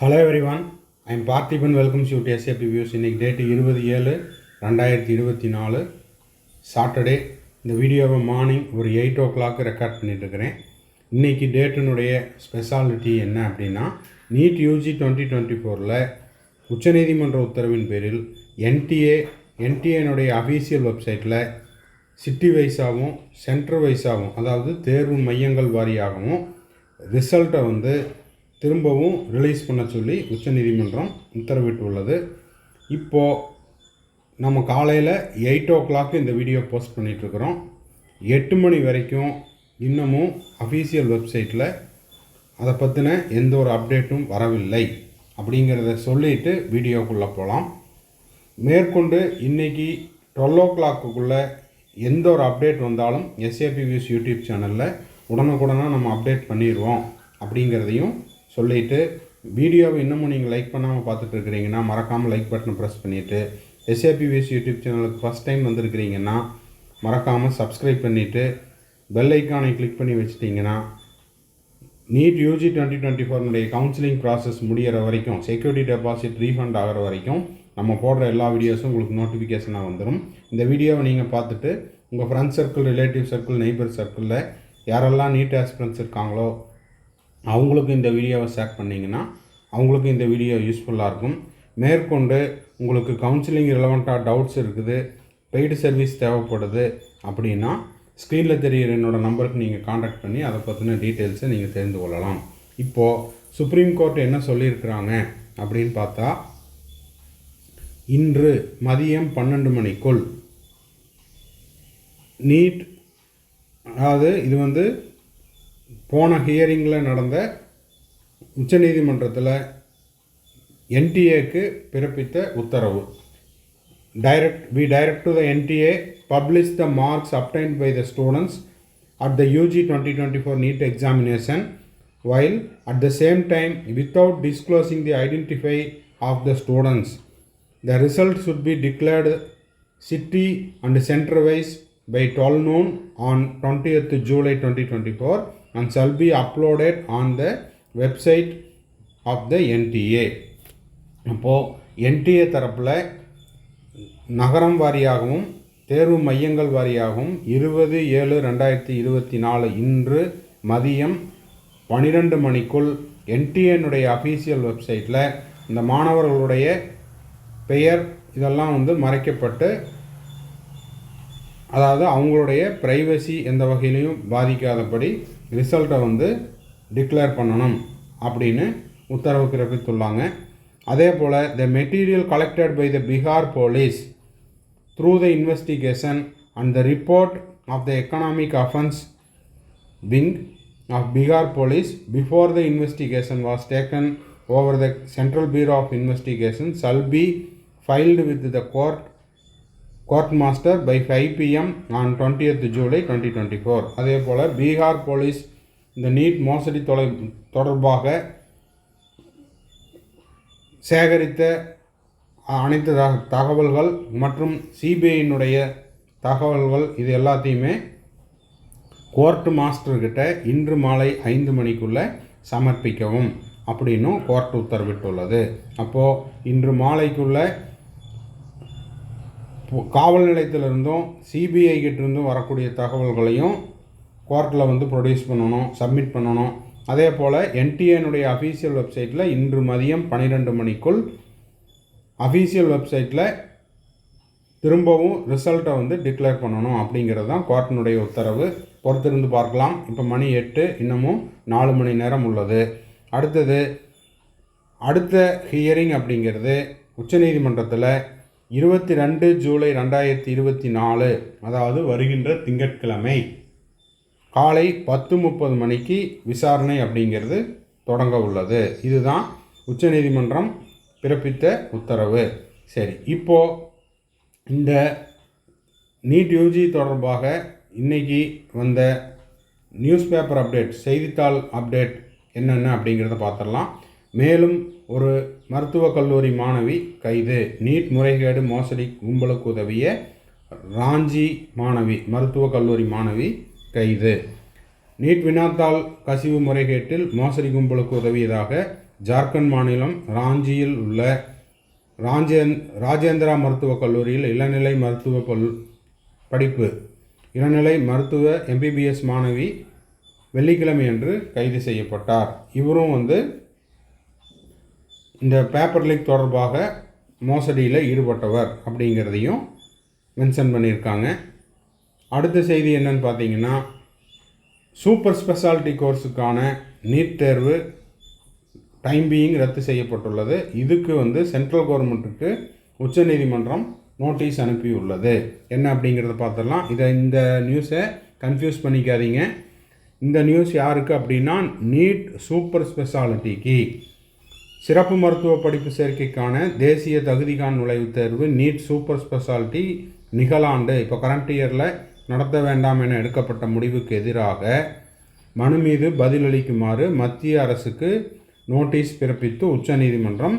Hello everyone, I am Parthiban. Welcomes you to SAP Views. இன்னைக்கு date 20/7/2024 Saturday. இந்த வீடியோவை morning ஒரு 8 o'clock record பண்ணிட்டுருக்கிறேன். இன்றைக்கி டேட்டினுடைய ஸ்பெஷாலிட்டி என்ன அப்படின்னா, நீட் யூஜி 2024 உச்சநீதிமன்ற உத்தரவின் பேரில் என்டிஏனுடைய அஃபீஷியல் வெப்சைட்டில் சிட்டி வைஸாகவும் சென்டர் வைஸாகவும், அதாவது தேர்வு மையங்கள் வாரியாகவும் ரிசல்ட்டை திரும்பவும் ரிலீஸ் பண்ண சொல்லி உச்சநீதிமன்றம் உத்தரவிட்டுள்ளது. இப்போது நம்ம காலையில் 8 o'clock இந்த வீடியோ போஸ்ட் பண்ணிகிட்ருக்குறோம். 8 மணி வரைக்கும் இன்னமும் அஃபீஷியல் வெப்சைட்டில் அதை பற்றின எந்த ஒரு அப்டேட்டும் வரவில்லை அப்படிங்கிறத சொல்லிவிட்டு வீடியோக்குள்ளே போகலாம். மேற்கொண்டு இன்றைக்கி 12 o'clock எந்த ஒரு அப்டேட் வந்தாலும் SAP Views யூடியூப் சேனலில் உடனுக்குடனாக நம்ம அப்டேட் பண்ணிடுவோம் அப்படிங்கிறதையும் சொல்லிவிட்டு, வீடியோவை இன்னமும் நீங்கள் லைக் பண்ணாமல் பார்த்துட்டு இருக்கிறீங்கன்னா மறக்காமல் லைக் பட்டனை ப்ரெஸ் பண்ணிவிட்டு, SAP Views யூடியூப் சேனலுக்கு ஃபஸ்ட் டைம் வந்திருக்கிறீங்கன்னா மறக்காமல் சப்ஸ்கிரைப் பண்ணிவிட்டு பெல் ஐக்கானை கிளிக் பண்ணி வச்சிட்டிங்கன்னா நீட் யூஜி 2024 கவுன்சிலிங் ப்ராசஸ் முடிகிற வரைக்கும், செக்யூரிட்டி டெபாசிட் ரீஃபண்ட் ஆகிற வரைக்கும் நம்ம போடுற எல்லா வீடியோஸும் உங்களுக்கு நோட்டிஃபிகேஷனாக வந்துடும். இந்த வீடியோவை நீங்கள் பார்த்துட்டு உங்கள் friends circle, relative circle, neighbour சர்க்கிளில் யாரெல்லாம் நீட் ஆஸ்பிரன்ஸ் இருக்காங்களோ அவங்களுக்கு இந்த வீடியோவை ஷேர் பண்ணிங்கன்னா அவங்களுக்கு இந்த வீடியோ யூஸ்ஃபுல்லாக இருக்கும். மேற்கொண்டு உங்களுக்கு கவுன்சிலிங் ரிலவெண்ட்டாக டவுட்ஸ் இருக்குது, பெய்டு சர்வீஸ் தேவைப்படுது அப்படின்னா ஸ்க்ரீனில் தெரிகிற என்னோடய நம்பருக்கு நீங்கள் காண்டாக்ட் பண்ணி அதை பற்றின டீட்டெயில்ஸை நீங்கள் தெரிந்து கொள்ளலாம். இப்போது சுப்ரீம் கோர்ட் என்ன சொல்லியிருக்கிறாங்க அப்படின்னு பார்த்தா, இன்று மதியம் 12 மணிக்குள் நீட், அதாவது இது போன ஹியரிங்கில் நடந்த உச்சநீதிமன்றத்தில் என்டிஏக்கு பிறப்பித்த உத்தரவு. We direct to the NTA publish the marks obtained by the students at the UG 2024 NEET examination, while at the same time without disclosing the identity of the students. The result should be declared city and center wise by 12 noon on 20th July 2024 and shall be uploaded on the website of the NTA. அப்போது NTA தரப்பில் நகரம் வாரியாகவும் தேர்வு மையங்கள் வாரியாகவும் 20/7/2024 இன்று மதியம் 12 மணிக்குள் என்டிஏனுடைய official வெப்சைட்டில் இந்த மாணவர்களுடைய பெயர் இதெல்லாம் மறைக்கப்பட்டு, அதாவது அவங்களுடைய ப்ரைவசி எந்த வகையிலையும் பாதிக்காதபடி ரிசல்ட்டை டிக்ளேர் பண்ணணும் அப்படின்னு உத்தரவு பிறப்பித்துள்ளாங்க. அதே போல் the material collected by the Bihar police through the investigation and the report of the economic offense wing of Bihar police before the investigation was taken over the Central Bureau of Investigation shall be filed with the court master by 5 p.m. on 20th July 2024. அதே போல் Bihar police இந்த NEET மோசடி தொடர்பாக சேகரித்த அனைத்து தகவல்கள் மற்றும் சிபிஐனுடைய தகவல்கள் இது எல்லாத்தையுமே கோர்ட் மாஸ்டர்கிட்ட இன்று மாலை 5 மணிக்குள்ளே சமர்ப்பிக்கவும் அப்படின்னும் கோர்ட் உத்தரவிட்டுள்ளது. அப்போது இன்று மாலைக்குள்ளே காவல் நிலையத்திலிருந்தும் சிபிஐ கிட்டேருந்தும் வரக்கூடிய தகவல்களையும் கோர்ட்டில் ப்ரொடியூஸ் பண்ணணும், சப்மிட் பண்ணணும். அதே போல் என்டிஏனுடைய அஃபீஷியல் வெப்சைட்டில் இன்று மதியம் 12 மணிக்குள் அஃபீஷியல் வெப்சைட்டில் திரும்பவும் ரிசல்ட்டை டிக்ளேர் பண்ணணும் அப்படிங்கிறது தான் கோர்ட்டினுடைய உத்தரவு. பொறுத்திருந்து பார்க்கலாம். இப்போ மணி 8, இன்னமும் 4 மணி நேரம் உள்ளது. அடுத்த ஹியரிங் அப்படிங்கிறது உச்சநீதிமன்றத்தில் 22 ஜூலை 2024, அதாவது வருகின்ற திங்கட்கிழமை காலை 10:30 மணிக்கு விசாரணை அப்படிங்கிறது தொடங்க உள்ளது. இதுதான் உச்சநீதிமன்றம் பிறப்பித்த உத்தரவு. சரி, இப்போது இந்த நீட் யூஜி தொடர்பாக இன்றைக்கி வந்த நியூஸ் பேப்பர் அப்டேட், செய்தித்தாள் அப்டேட் என்னென்ன அப்படிங்கிறத பார்த்துடலாம். மேலும் ஒரு மருத்துவக் கல்லூரி மாணவி கைது. நீட் முறைகேடு மோசடி கும்பலுக்கு உதவிய ராஞ்சி மாணவி, மருத்துவக் கல்லூரி மாணவி கைது. நீட் வினாத்தாள் கசிவு முறைகேட்டில் மோசடி கும்பலுக்கு உதவியதாக ஜார்க்கண்ட் மாநிலம் ராஞ்சியில் உள்ள ராஜேந்திரா மருத்துவக் கல்லூரியில் இளநிலை மருத்துவ படிப்பு இளநிலை மருத்துவ MBBS மாணவி வெள்ளிக்கிழமை அன்று கைது செய்யப்பட்டார். இவரும் இந்த பேப்பர் லீக் தொடர்பாக மோசடியில் ஈடுபட்டவர் அப்படிங்கிறதையும் மென்ஷன் பண்ணியிருக்காங்க. அடுத்த செய்தி என்னன்னு பார்த்தீங்கன்னா, சூப்பர் ஸ்பெஷாலிட்டி கோர்ஸுக்கான நீட் தேர்வு டைம் பீயிங் ரத்து செய்யப்பட்டுள்ளது. இதுக்கு சென்ட்ரல் கவர்மெண்ட்டுக்கு உச்சநீதிமன்றம் நோட்டீஸ் அனுப்பியுள்ளது. என்ன அப்படிங்கிறத பார்த்துடலாம். இந்த நியூஸை கன்ஃபியூஸ் பண்ணிக்காதீங்க. இந்த நியூஸ் யாருக்கு அப்படின்னா, நீட் சூப்பர் ஸ்பெஷாலிட்டிக்கு சிறப்பு மருத்துவ படிப்பு சேர்க்கைக்கான தேசிய தகுதிகாண் நுழைவுத் தேர்வு நீட் சூப்பர் ஸ்பெஷாலிட்டி நிகழாண்டு இப்போ கரண்ட் இயரில் நடத்த வேண்டாம் என எடுக்கப்பட்ட முடிவுக்கு எதிராக மனு மீது பதிலளிக்குமாறு மத்திய அரசுக்கு நோட்டீஸ் பிறப்பித்து உச்சநீதிமன்றம்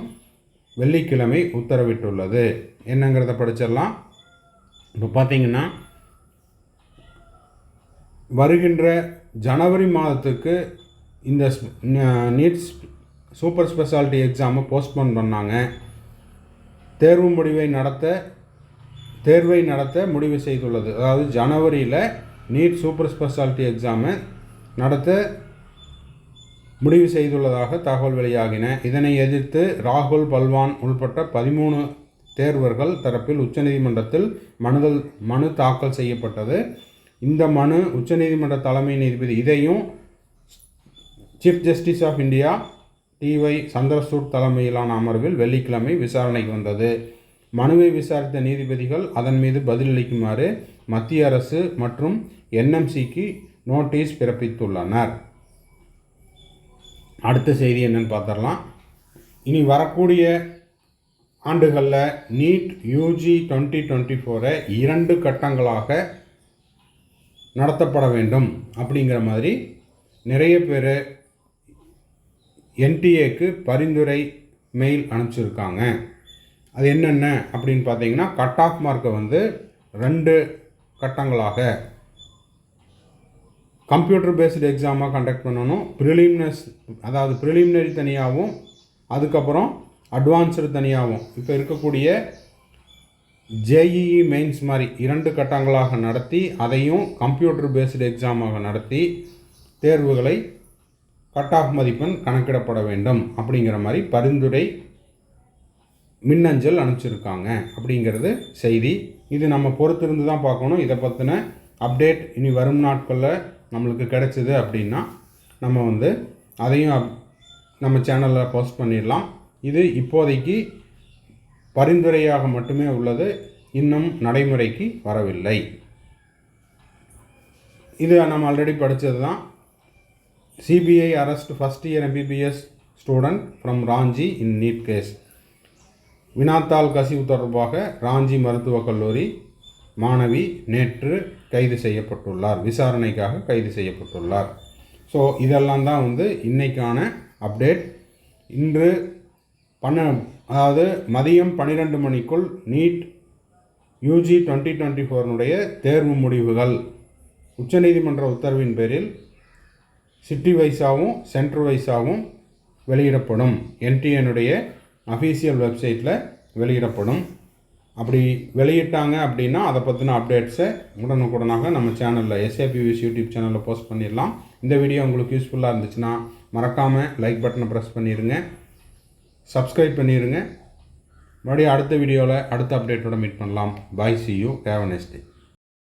வெள்ளிக்கிழமை உத்தரவிட்டுள்ளது. என்னங்கிறத படிச்சிடலாம். இப்போ பார்த்தீங்கன்னா, வருகின்ற ஜனவரி மாதத்துக்கு இந்த நீட்ஸ் சூப்பர் ஸ்பெஷாலிட்டி எக்ஸாமை போஸ்ட்போன் பண்ணாங்க. தேர்வை நடத்த முடிவு செய்துள்ளது. அதாவது ஜனவரியில் நீட் சூப்பர் ஸ்பெஷாலிட்டி எக்ஸாமை நடத்த முடிவு செய்துள்ளதாக தகவல் வெளியாகின. இதனை எதிர்த்து ராகுல் பல்வான் உள்பட்ட 13 தேர்வர்கள் தரப்பில் உச்சநீதிமன்றத்தில் மனு தாக்கல் செய்யப்பட்டது. இந்த மனு உச்சநீதிமன்ற தலைமை நீதிபதி இதையும் chief justice of India TY Chandrachud தலைமையிலான அமர்வில் வெள்ளிக்கிழமை விசாரணைக்கு வந்தது. மனுவை விசாரித்த நீதிபதிகள் அதன் மீது பதிலளிக்குமாறு மத்திய அரசு மற்றும் NMCக்கு நோட்டீஸ் பிறப்பித்துள்ளனர். அடுத்த செய்தி என்னன்னு பார்த்துடலாம். இனி வரக்கூடிய ஆண்டுகளில் நீட் UG 2024 2 கட்டங்களாக நடத்தப்பட வேண்டும் அப்படிங்கிற மாதிரி நிறைய பேர் NTA பரிந்துரை மெயில் அனுப்பிச்சிருக்காங்க. அது என்னென்ன அப்படின்னு பார்த்தீங்கன்னா, கட் ஆஃப் மார்க்கை 2 கட்டங்களாக கம்ப்யூட்டர் பேஸ்டு எக்ஸாமாக கண்டக்ட் பண்ணணும். ப்ரிலிமினரி தனியாகவும் அதுக்கப்புறம் அட்வான்ஸ்டு தனியாகவும் இப்போ இருக்கக்கூடிய JEE மெயின்ஸ் மாதிரி 2 கட்டங்களாக நடத்தி அதையும் கம்ப்யூட்டர் பேஸ்டு எக்ஸாமாக நடத்தி தேர்வுகளை கட் ஆஃப் மதிப்பெண் கணக்கிடப்பட வேண்டும் அப்படிங்கிற மாதிரி பரிந்துரை மின்னஞ்சல் அனுப்பிச்சிருக்காங்க அப்படிங்கிறது செய்தி. இது நம்ம பொறுத்திருந்து தான் பார்க்கணும். இதை பற்றின அப்டேட் இனி வரும் நாட்களில் நம்மளுக்கு கிடைச்சிது அப்படின்னா நம்ம அதையும் நம்ம சேனலில் போஸ்ட் பண்ணிடலாம். இது இப்போதைக்கு பரிந்துரையாக மட்டுமே உள்ளது, இன்னும் நடைமுறைக்கு வரவில்லை. இது நம்ம ஆல்ரெடி படித்தது தான். CBI arrest first year MBBS student from Ranchi in NEET case. வினாத்தாள் கசிவு தொடர்பாக ராஞ்சி மருத்துவக் கல்லூரி மாணவி நேற்று கைது செய்யப்பட்டுள்ளார். விசாரணைக்காக கைது செய்யப்பட்டுள்ளார். ஸோ இதெல்லாம் தான் இன்னைக்கான அப்டேட். இன்று அதாவது மதியம் 12 மணிக்குள் நீட் UG 2024 தேர்வு முடிவுகள் உச்சநீதிமன்ற உத்தரவின் பேரில் சிட்டி வைஸாகவும் சென்டர் வைஸாகவும் வெளியிடப்படும். NTA அஃபீஷியல் வெப்சைட்டில் வெளியிடப்படும். அப்படி வெளியிட்டாங்க அப்படின்னா அதை பற்றின அப்டேட்ஸை உடனுக்குடனாக நம்ம சேனலில் SAPVS யூடியூப் சேனலில் போஸ்ட் பண்ணிடலாம். இந்த வீடியோ உங்களுக்கு யூஸ்ஃபுல்லாக இருந்துச்சுன்னா மறக்காமல் லைக் பட்டனை ப்ரெஸ் பண்ணிடுங்க, சப்ஸ்கிரைப் பண்ணிடுங்க. மறுபடியும் அடுத்த வீடியோவில் அடுத்த அப்டேட்டோட மீட் பண்ணலாம். பாய், see you, have a nice day.